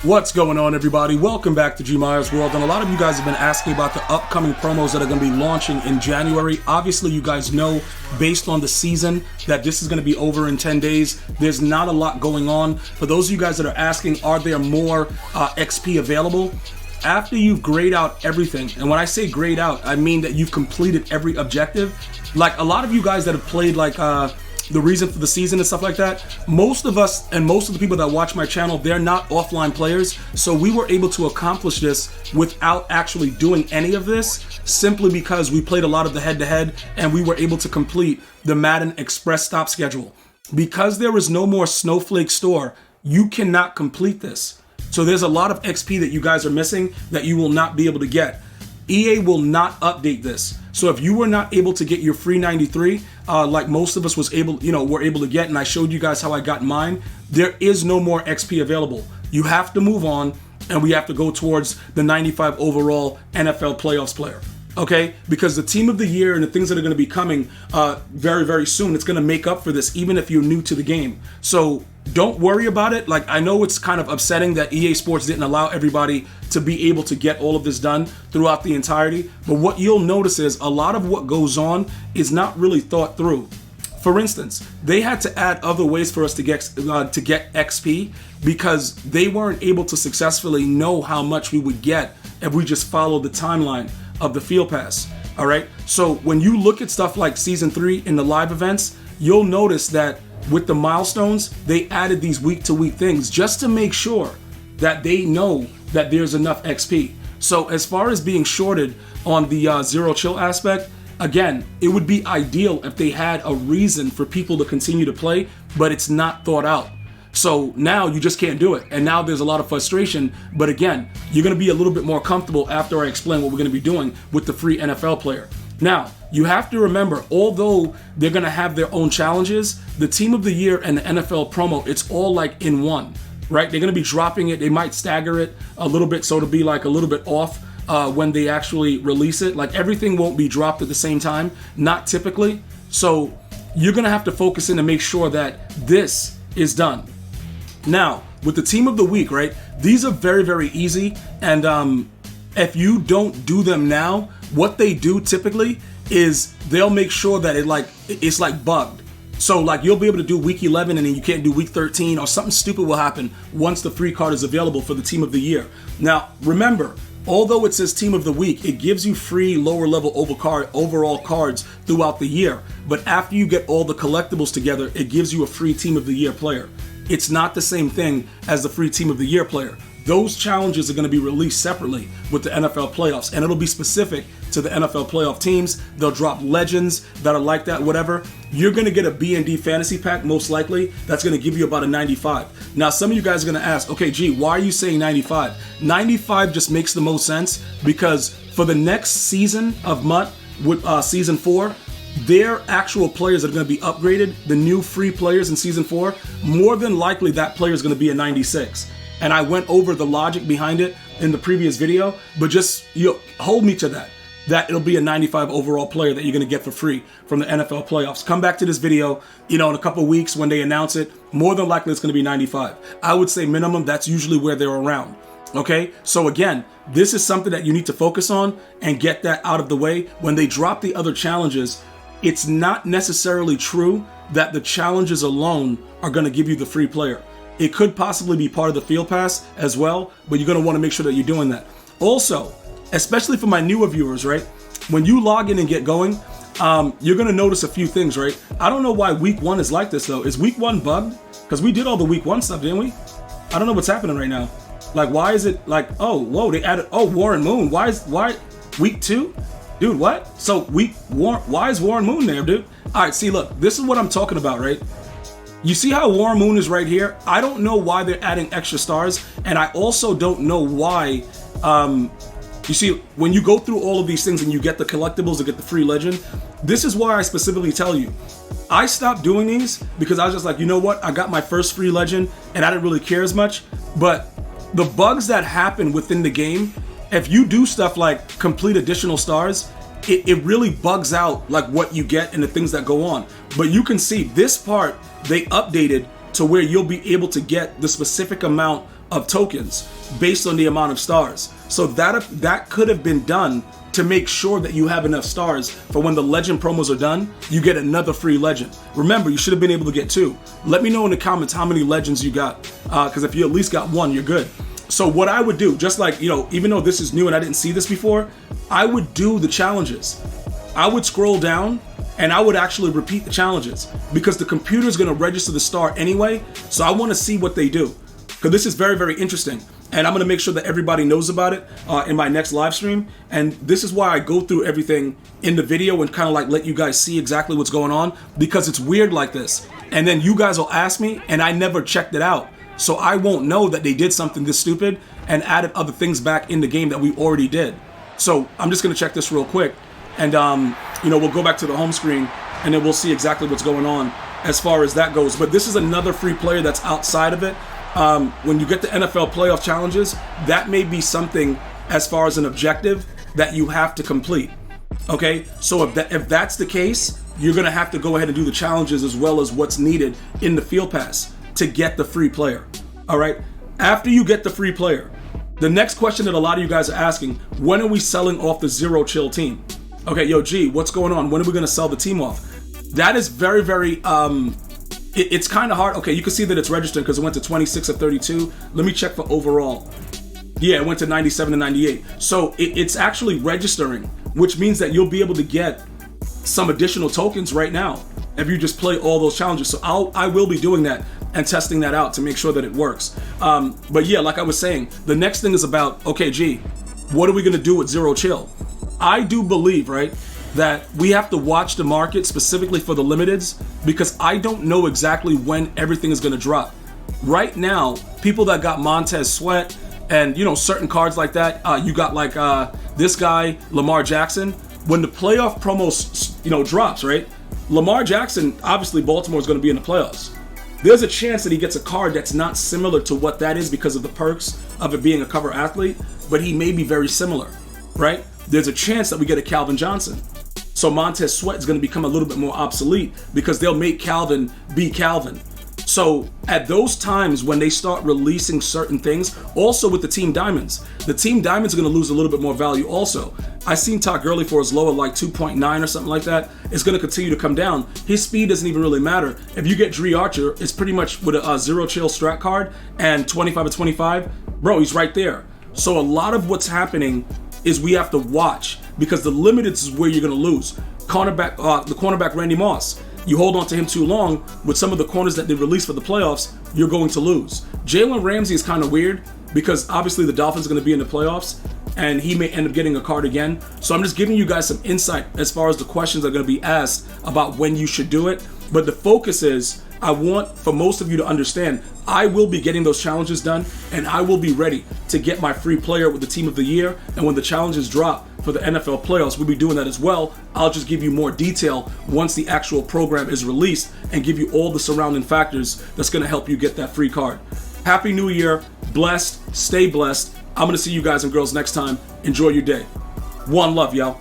What's going on, everybody? Welcome back to GmiasWorld, and a lot of you guys have been asking about the upcoming promos that are going to be launching in January. Obviously, you guys know, based on the season, that this is going to be over in 10 days. There's not a lot going on. For those of you guys that are asking, are there more XP available? After you've grayed out everything, and when I say grayed out, I mean that you've completed every objective. Like a lot of you guys that have played like the reason for the season and stuff like that, most of us and most of the people that watch my channel, they're not offline players, so we were able to accomplish this without actually doing any of this, simply because we played a lot of the head-to-head and we were able to complete the Madden Express Stop schedule. Because there is no more Snowflake store, you cannot complete this. So there's a lot of XP that you guys are missing that you will not be able to get. EA will not update this. So if you were not able to get your free 93, like most of us were able to get, and I showed you guys how I got mine, there is no more XP available. You have to move on, and we have to go towards the 95 overall NFL playoffs player. Okay, because the team of the year and the things that are going to be coming very, very soon, it's going to make up for this, even if you're new to the game. So don't worry about it. Like, I know it's kind of upsetting that EA Sports didn't allow everybody to be able to get all of this done throughout the entirety. But what you'll notice is a lot of what goes on is not really thought through. For instance, they had to add other ways for us to get XP because they weren't able to successfully know how much we would get if we just followed the timeline of the field pass. All right, so when you look at stuff like season 3 in the live events, you'll notice that with the milestones, they added these week-to-week things just to make sure that they know that there's enough XP. So as far as being shorted on the zero chill aspect, again, it would be ideal if they had a reason for people to continue to play, but it's not thought out. So now you just can't do it. And now there's a lot of frustration. But again, you're going to be a little bit more comfortable after I explain what we're going to be doing with the free NFL player. Now, you have to remember, although they're going to have their own challenges, the team of the year and the NFL promo, it's all like in one, right? They're going to be dropping it. They might stagger it a little bit so to be like a little bit off when they actually release it. Like everything won't be dropped at the same time, not typically. So you're going to have to focus in to make sure that this is done. Now, with the team of the week, right? These are very, very easy. And if you don't do them now, what they do typically is they'll make sure that it's like bugged. So like you'll be able to do week 11 and then you can't do week 13, or something stupid will happen once the free card is available for the team of the year. Now, remember, although it says team of the week, it gives you free lower level overall cards throughout the year. But after you get all the collectibles together, it gives you a free team of the year player. It's not the same thing as the free team of the year player. Those challenges are going to be released separately with the NFL playoffs, and it'll be specific to the NFL playoff teams. They'll drop legends that are like that, whatever. You're going to get a B&D fantasy pack, most likely. That's going to give you about a 95. Now, some of you guys are going to ask, okay, gee, why are you saying 95? 95 just makes the most sense because for the next season of MUT, with season 4, their actual players that are going to be upgraded, the new free players in season 4, more than likely that player is going to be a 96. And I went over the logic behind it in the previous video, but just hold me to that it'll be a 95 overall player that you're going to get for free from the NFL playoffs. Come back to this video, in a couple of weeks when they announce it, more than likely it's going to be 95. I would say minimum, that's usually where they're around. Okay, so again, this is something that you need to focus on and get that out of the way. When they drop the other challenges, it's not necessarily true that the challenges alone are going to give you the free player. It could possibly be part of the field pass as well, but you're going to want to make sure that you're doing that. Also, especially for my newer viewers, right? When you log in and get going, you're going to notice a few things, right? I don't know why week 1 is like this though. Is week 1 bugged? Because we did all the week 1 stuff, didn't we? I don't know what's happening right now. Like, why is it like, oh, whoa, they added, Warren Moon. Why week 2? Dude, what? So why is Warren Moon there, dude? All right, see, look, this is what I'm talking about, right? You see how Warren Moon is right here? I don't know why they're adding extra stars, and I also don't know why, you see, when you go through all of these things and you get the collectibles to get the free legend, this is why I specifically tell you. I stopped doing these because I was just like, you know what? I got my first free legend, and I didn't really care as much, but the bugs that happen within the game, if you do stuff like complete additional stars, it really bugs out like what you get and the things that go on. But you can see this part, they updated to where you'll be able to get the specific amount of tokens based on the amount of stars. So that could have been done to make sure that you have enough stars for when the legend promos are done, you get another free legend. Remember, you should have been able to get 2. Let me know in the comments how many legends you got, because if you at least got 1, you're good. So what I would do, just like, even though this is new and I didn't see this before, I would do the challenges. I would scroll down and I would actually repeat the challenges because the computer is going to register the star anyway. So I want to see what they do because this is very, very interesting. And I'm going to make sure that everybody knows about it in my next live stream. And this is why I go through everything in the video and kind of like let you guys see exactly what's going on, because it's weird like this. And then you guys will ask me and I never checked it out. So I won't know that they did something this stupid and added other things back in the game that we already did. So I'm just going to check this real quick. And, we'll go back to the home screen and then we'll see exactly what's going on as far as that goes. But this is another free player that's outside of it. When you get the NFL playoff challenges, that may be something as far as an objective that you have to complete. Okay, so if that's the case, you're going to have to go ahead and do the challenges as well as what's needed in the field pass to get the free player. All right, after you get the free player, the next question that a lot of you guys are asking, when are we selling off the Zero Chill team? Okay, yo, G, what's going on? When are we going to sell the team off? That is very, very, it's kind of hard. Okay, you can see that it's registered because it went to 26 of 32. Let me check for overall. Yeah, it went to 97 to 98. So it's actually registering, which means that you'll be able to get some additional tokens right now if you just play all those challenges. So I will be doing that and testing that out to make sure that it works. But yeah, like I was saying, the next thing is about, okay, G, what are we going to do with Zero Chill? I do believe, right, that we have to watch the market specifically for the limiteds because I don't know exactly when everything is going to drop. Right now, people that got Montez Sweat and, certain cards like that, you got like this guy, Lamar Jackson. When the playoff promo, drops, right, Lamar Jackson, obviously Baltimore is going to be in the playoffs. There's a chance that he gets a card that's not similar to what that is because of the perks of it being a cover athlete, but he may be very similar, right? There's a chance that we get a Calvin Johnson. So Montez Sweat is going to become a little bit more obsolete because they'll make Calvin be Calvin. So at those times when they start releasing certain things, also with the Team Diamonds are going to lose a little bit more value also. I seen Todd Gurley for as low as like 2.9 or something like that. It's going to continue to come down. His speed doesn't even really matter. If you get Dre Archer, it's pretty much with a Zero Chill strat card and 25 of 25, bro, he's right there. So a lot of what's happening is we have to watch because the limiteds is where you're going to lose. The cornerback Randy Moss, you hold on to him too long with some of the corners that they released for the playoffs, you're going to lose. Jalen Ramsey is kind of weird because obviously the Dolphins are going to be in the playoffs and he may end up getting a card again. So I'm just giving you guys some insight as far as the questions that are going to be asked about when you should do it. But the focus is, I want for most of you to understand, I will be getting those challenges done and I will be ready to get my free player with the team of the year. And when the challenges drop for the NFL playoffs, we'll be doing that as well. I'll just give you more detail once the actual program is released and give you all the surrounding factors that's going to help you get that free card. Happy New Year. Blessed. Stay blessed. I'm going to see you guys and girls next time. Enjoy your day. One love, y'all.